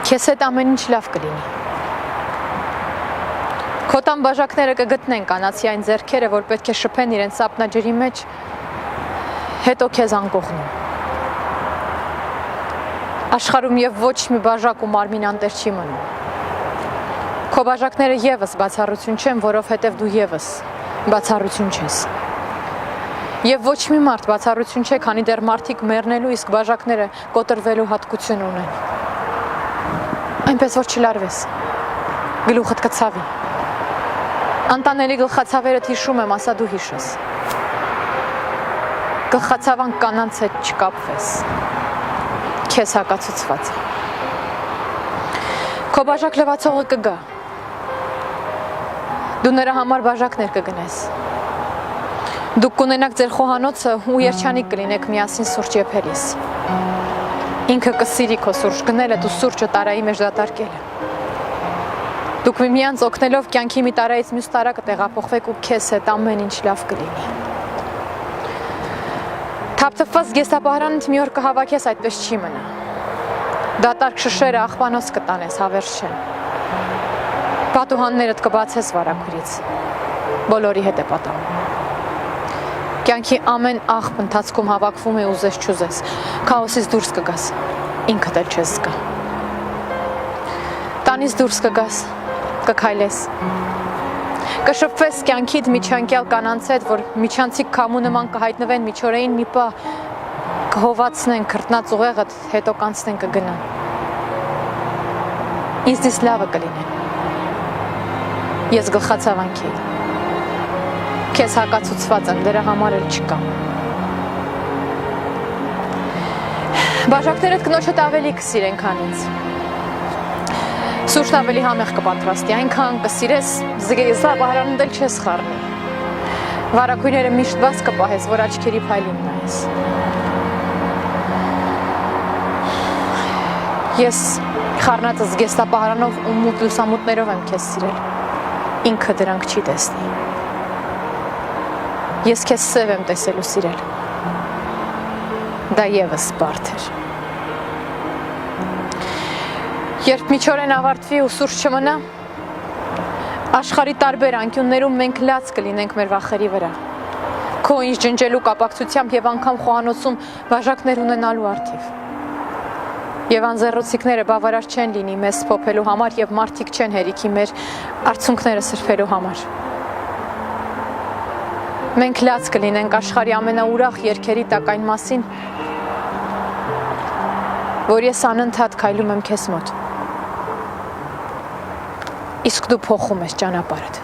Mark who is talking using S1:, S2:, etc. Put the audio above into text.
S1: Քեզ հետ ամեն ինչ լավ կլինի։ Քո տան բաժակները կգտնեն կանացի այն ձեռքերը, որ պետք է շփեն իրենց սապնաջրի մեջ, հետո քեզ անկողնում։ Աշխարհում եւ ոչ մի բաժակ ու մարմին անտեր չի մնում։ Քո բաժակները եւս բացառություն չեն, որովհետեւ դու եւս բացառություն չես։ Եվ ոչ մի մարդ բացառություն չէ, քանի դեռ մարդիկ մեռնելու, իսկ բաժակները կոտրվելու հատկություն ունեն։ Այնպես որ չլարվես, գլուխդ կցավի։ Անտանելի գլխացավերդ հիշում եմ, ասա դու հիշես։ Գլխացավան կանանց հետ չկապվես, քեզ հակացուցված է։ Քո բաժակ լվացողը կգա, դու նրա համար բաժակներ կգնես։ Դուք կունենաք ձեր խոհանոցը ու երջանիկ կլինեք միասին սուրճ եփելիս։ Ինքը կսիրի քո սուրճ գնելը, դու սուրճը տարայի մեջ դատարկելը։ Դուք միմյանց օգնելով կյանքի մի տարայից մյուս տարա կտեղափոխվեք ու քեզ հետ ամեն ինչ լավ կլինի։ Թափթփված գեստապահարանդ մի օր կհավաքես, այդպես չի մնա։ Դատարկ շշերը աղբանոց կտանես, հավերժ չեն։ Պատուհաններդ կբացես վարակուրից։ Բոլորի հետ է պատահում։ Կյանքի ամեն աղբ ընթացքում հավաքվում է ուզես չուզես, քաոսից դուրս կգաս, ինքդ էլ չես զգա։ Տանից դուրս կգաս, կքայլես, կշփվես կյանքիդ միջանկյալ կանանց հետ, որ միջանցիկ քամու նման կհայտնվեն միջօրեին մի պահ, կհովացնեն քրտնած ուղեղդ, հետո կանցնեն կգնան։ Ինձնից լավը կլինեն։ Ես գլխացավանքի եի։ Քեզ հակացուցված եմ, դրա համար էլ չկամ։ Բաժակներդ կնոջդ ավելի կսիրեն, քան ինձ։ Սուրճն ավելի համեղ կպատրաստի, այնքան կսիրես, զգեստապահարանդ էլ չես խառնի։ Վարակույրները միշտ բաց կպահես, որ աչքերի փայլին նայես։ Ես խառնած զգեստապահարանով ու մութ լուսամուտներով եմ քեզ սիրել։ Ինքը դրանք չի տեսնի։ Ես քեզ սև եմ տեսել ու սիրել։ Դա եւս բարդ էր։ Երբ միջօրեն ավարտվի ու սուրճ չմնա, աշխարհի տարբեր անկյուններում մենք լաց կլինենք մեր վախերի վրա։ Քո ինչ ջնջելու կապակցությամբ եւ անգամ խոհանոցում բաժակներ ունենալու արդիվ։ Եվ անձեռոցիկները բավարար չեն լինի մեզ փոփելու համար եւ մարդիկ չեն հերիքի մեր արցունքները սրբելու համար։ Մենք լաց կլինենք աշխարհի ամենաուրախ երգերի տակ այն մասին, որ ես անընդհատ քայլում եմ քեզ մոտ, իսկ դու փոխում ես ճանապարհդ։